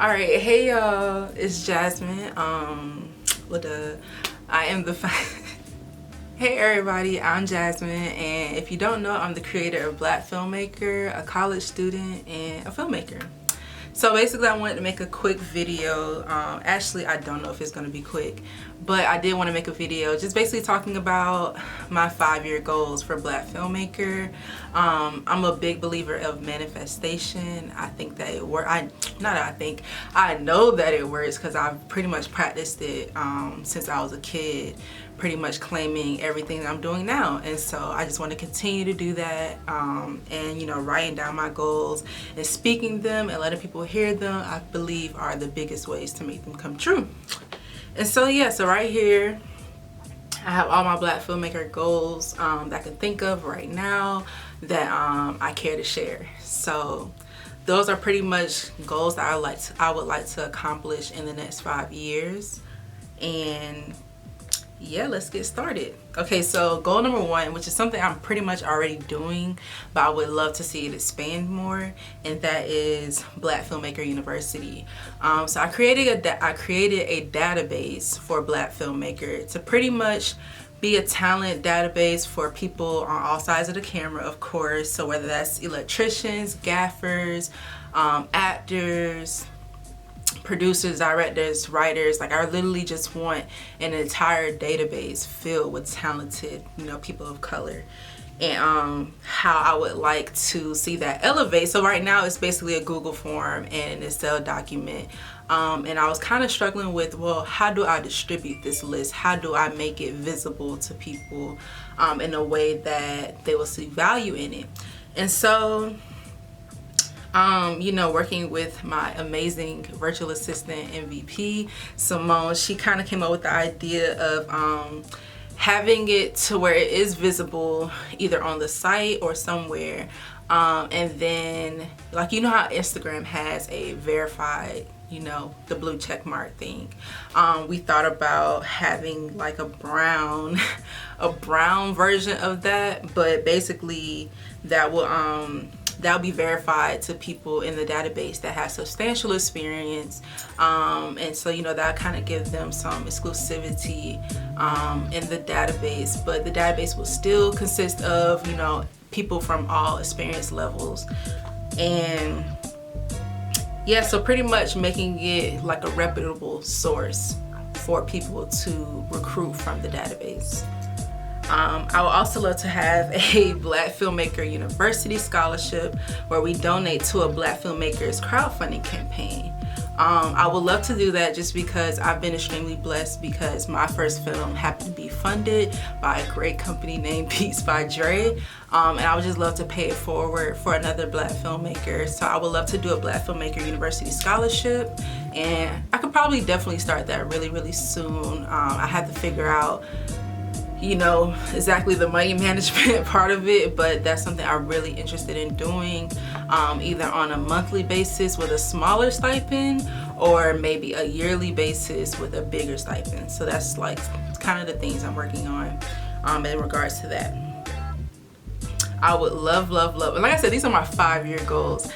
Alright, hey y'all, it's Jazmin. I am the Hey everybody, I'm Jazmin, and if you don't know, I'm the creator of Blkflmmkr, a college student and a filmmaker. So basically I wanted to make a quick video. Actually, I don't know if it's going to be quick, but I did want to make a video just basically talking about my 5-year goals for Blkflmmkr. I'm a big believer of manifestation. I think that it works. I know that it works because I've pretty much practiced it since I was a kid, pretty much claiming everything that I'm doing now. And so I just want to continue to do that, and you know, writing down my goals and speaking them and letting people hear them, I believe are the biggest ways to make them come true. And so yeah, so right here I have all my Blkflmmkr goals that I can think of right now that I care to share. So those are pretty much goals that I would like to accomplish in the next 5 years. And yeah, let's get started. Okay, so goal number 1, which is something I'm pretty much already doing, but I would love to see it expand more, and that is Blkflmmkr University. So I created a database for Blkflmmkr to pretty much be a talent database for people on all sides of the camera, of course. So whether that's electricians, gaffers, actors, producers, directors, writers, like I literally just want an entire database filled with talented, you know, people of color, and how I would like to see that elevate. So right now it's basically a Google form and an Excel document, and I was kind of struggling with, well, how do I distribute this list? How do I make it visible to people in a way that they will see value in it? And so you know, working with my amazing virtual assistant MVP, Simone, she kind of came up with the idea of having it to where it is visible either on the site or somewhere, and then, like, you know how Instagram has a verified, you know, the blue check mark thing. We thought about having like a brown version of that, but basically that will be verified to people in the database that have substantial experience, and so, you know, that kind of gives them some exclusivity in the database. But the database will still consist of, you know, people from all experience levels. And yeah, so pretty much making it like a reputable source for people to recruit from the database. I would also love to have a Blkflmmkr University scholarship where we donate to a Blkflmmkr's crowdfunding campaign. I would love to do that just because I've been extremely blessed, because my first film happened to be funded by a great company named Beats by Dre, and I would just love to pay it forward for another Blkflmmkr. So I would love to do a Blkflmmkr University scholarship, and I could probably definitely start that really soon. I have to figure out, you know, exactly the money management part of it, but that's something I'm really interested in doing, either on a monthly basis with a smaller stipend, or maybe a yearly basis with a bigger stipend. So that's like kind of the things I'm working on in regards to that. I would love, and like I said, these are my 5-year goals,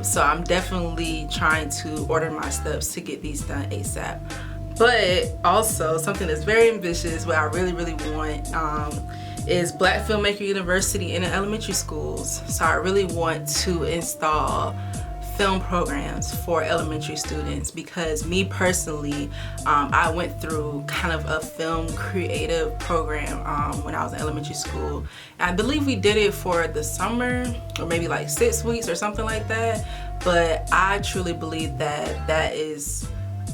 so I'm definitely trying to order my steps to get these done ASAP. But also something that's very ambitious, what I really want, is Blkflmmkr University in the elementary schools. So I really want to install film programs for elementary students, because me personally, I went through kind of a film creative program when I was in elementary school. And I believe we did it for the summer, or maybe like 6 weeks or something like that. But I truly believe that that is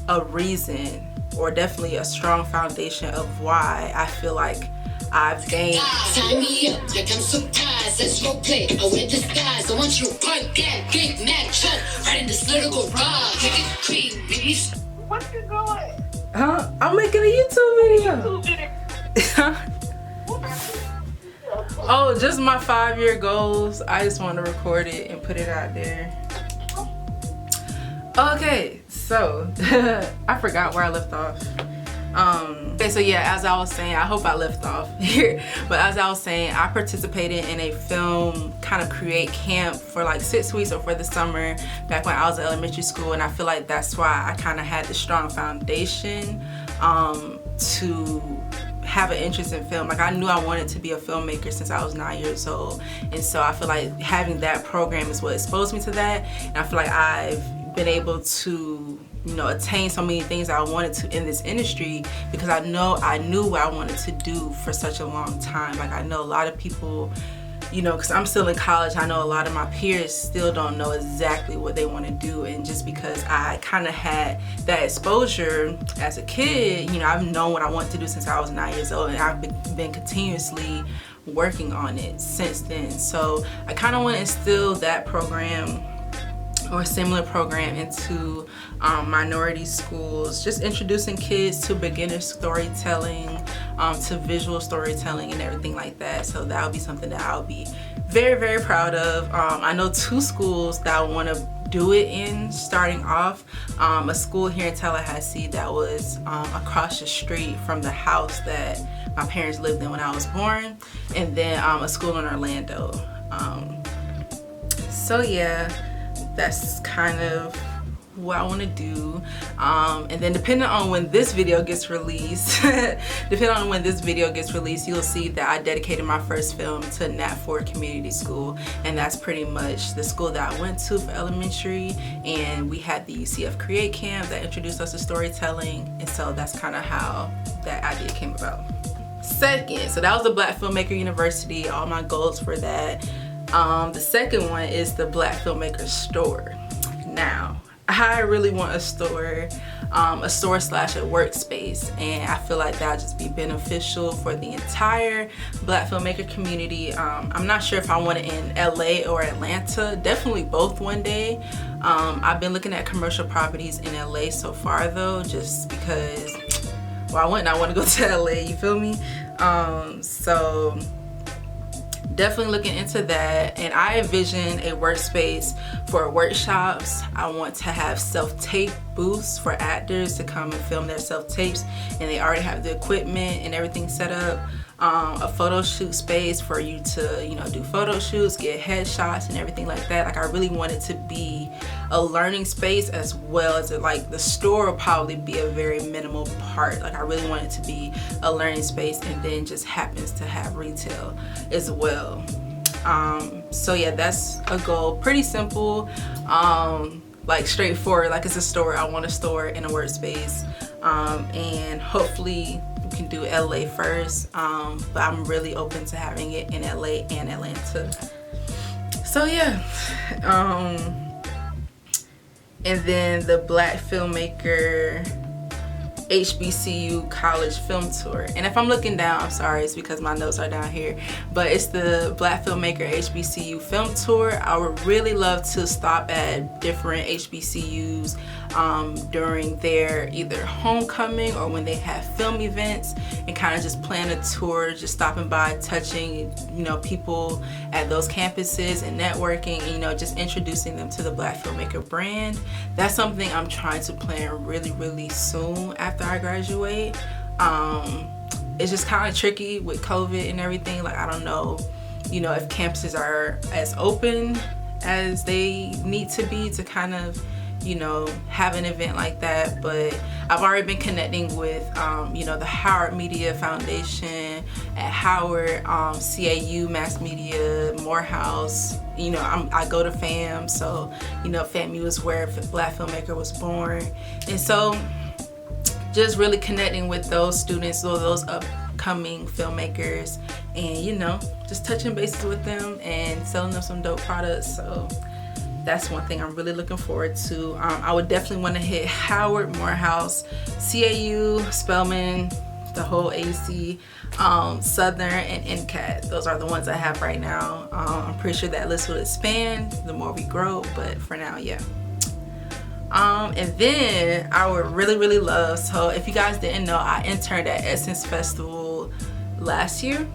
a reason, or definitely a strong foundation of why I feel like I've gained. Sign me up like I'm surprised. Let's role play. I wear disguise. I want you to park that Big Mac truck right in this little garage. Take it cream, baby. What you doing? Huh? I'm making a YouTube video. Oh, just my 5-year goals. I just want to record it and put it out there. Okay, so I forgot where I left off. Okay, so yeah, as I was saying, I hope I left off here, but as I was saying, I participated in a film kind of create camp for like 6 weeks or for the summer back when I was in elementary school, and I feel like that's why I kind of had the strong foundation to have an interest in film. Like I knew I wanted to be a filmmaker since I was 9 years old, and so I feel like having that program is what exposed me to that, and I feel like I've been able to, you know, attain so many things I wanted to in this industry because I knew what I wanted to do for such a long time. Like I know a lot of people, you know, because I'm still in college, I know a lot of my peers still don't know exactly what they want to do, and just because I kind of had that exposure as a kid, you know, I've known what I want to do since I was 9 years old, and I've been continuously working on it since then. So I kind of want to instill that program or a similar program into minority schools, just introducing kids to beginner storytelling, to visual storytelling and everything like that. So that would be something that I'll be very, very proud of. I know 2 schools that I want to do it in starting off. A school here in Tallahassee that was across the street from the house that my parents lived in when I was born, and then a school in Orlando. So yeah, that's kind of what I want to do, and then depending on when this video gets released you'll see that I dedicated my first film to Nat Ford Community School, and that's pretty much the school that I went to for elementary, and we had the UCF Create Camp that introduced us to storytelling, and so that's kind of how that idea came about. Second, so that was the Black Filmmaker University, all my goals for that. The second one is the Black Filmmaker store. Now, I really want a store slash a workspace, and I feel like that'll just be beneficial for the entire Black filmmaker community. I'm not sure if I want it in LA or Atlanta, definitely both one day. I've been looking at commercial properties in LA so far though, just because, well, I want to go to LA, you feel me? So definitely looking into that, and I envision a workspace for workshops. I want to have self-tape booths for actors to come and film their self-tapes, and they already have the equipment and everything set up. A photo shoot space for you to, you know, do photo shoots, get headshots and everything like that. Like I really want it to be a learning space, as well as like the store will probably be a very minimal part. Like I really want it to be a learning space, and then just happens to have retail as well. So yeah, that's a goal. Pretty simple, like straightforward. Like it's a store. I want a store in a workspace, and hopefully can do LA first, but I'm really open to having it in LA and Atlanta. So yeah, and then the Black Filmmaker HBCU college film tour. And if I'm looking down, I'm sorry, it's because my notes are down here, but it's the Black Filmmaker HBCU film tour. I would really love to stop at different HBCUs during their either homecoming or when they have film events, and kind of just plan a tour, just stopping by, touching, you know, people at those campuses and networking, and, you know, just introducing them to the Black Filmmaker brand. That's something I'm trying to plan really, really soon after I graduate. It's just kind of tricky with COVID and everything. Like I don't know, you know, if campuses are as open as they need to be to kind of, you know, have an event like that. But I've already been connecting with, you know, the Howard Media Foundation at Howard, CAU Mass Media, Morehouse. You know, I go to FAM, so, you know, FAMU was where Black Filmmaker was born. And so just really connecting with those students or those upcoming filmmakers, and, you know, just touching bases with them and selling them some dope products. So that's one thing I'm really looking forward to. I would definitely want to hit Howard, Morehouse, CAU, Spelman, the whole AC, Southern, and NCAT. Those are the ones I have right now. I'm pretty sure that list will expand the more we grow, but for now, yeah. And then I would really, really love, so if you guys didn't know, I interned at Essence Festival last year.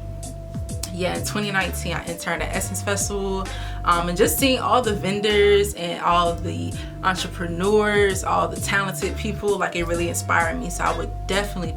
yeah, in 2019 I interned at Essence Festival, and just seeing all the vendors and all the entrepreneurs, all the talented people, like it really inspired me. So I would definitely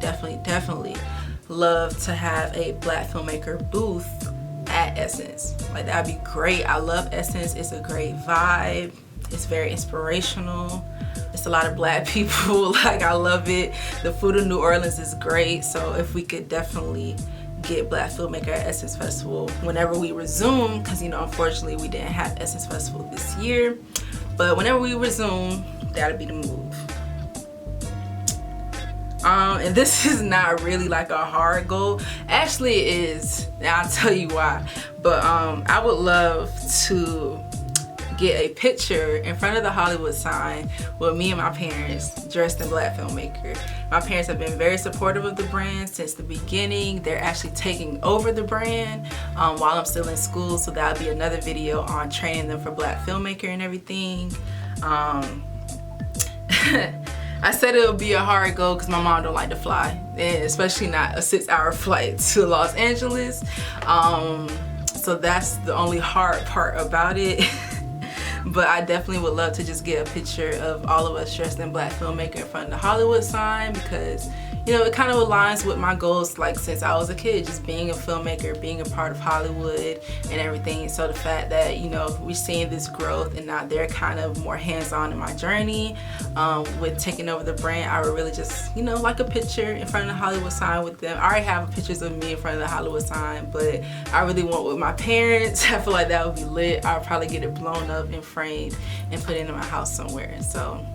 love to have a Black filmmaker booth at Essence. Like that'd be great. I love Essence. It's a great vibe. It's very inspirational. It's a lot of Black people. Like I love it. The food in New Orleans is great. So if we could definitely get Black Filmmaker at Essence Festival whenever we resume, because you know, unfortunately we didn't have Essence Festival this year, but whenever we resume, that'll be the move. And this is not really like a hard goal. Actually it is, and I'll tell you why. But I would love to get a picture in front of the Hollywood sign with me and my parents dressed in Black Filmmaker. My parents have been very supportive of the brand since the beginning. They're actually taking over the brand while I'm still in school, so that'll be another video on training them for Black Filmmaker and everything. I said it would be a hard goal because my mom don't like to fly, and especially not a 6-hour flight to Los Angeles. So that's the only hard part about it. But I definitely would love to just get a picture of all of us dressed in Black Filmmaker in front of the Hollywood sign, because you know, it kind of aligns with my goals, like since I was a kid, just being a filmmaker, being a part of Hollywood and everything. So the fact that, you know, we're seeing this growth and now they're kind of more hands-on in my journey with taking over the brand, I would really just, you know, like a picture in front of the Hollywood sign with them. I already have pictures of me in front of the Hollywood sign, but I really want with my parents. I feel like that would be lit. I'll probably get it blown up and framed and put it in my house somewhere. So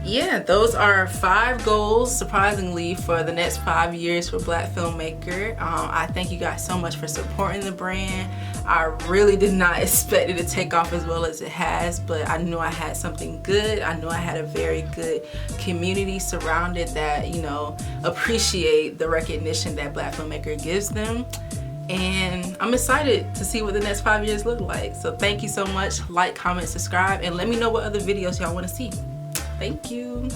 yeah, those are 5 goals, surprisingly, for the next 5 years for Black Filmmaker. I thank you guys so much for supporting the brand. I really did not expect it to take off as well as it has, but I knew I had something good. I knew I had a very good community surrounded that, you know, appreciate the recognition that Black Filmmaker gives them. And I'm excited to see what the next 5 years look like. So thank you so much. Like, comment, subscribe, and let me know what other videos y'all want to see. Thank you.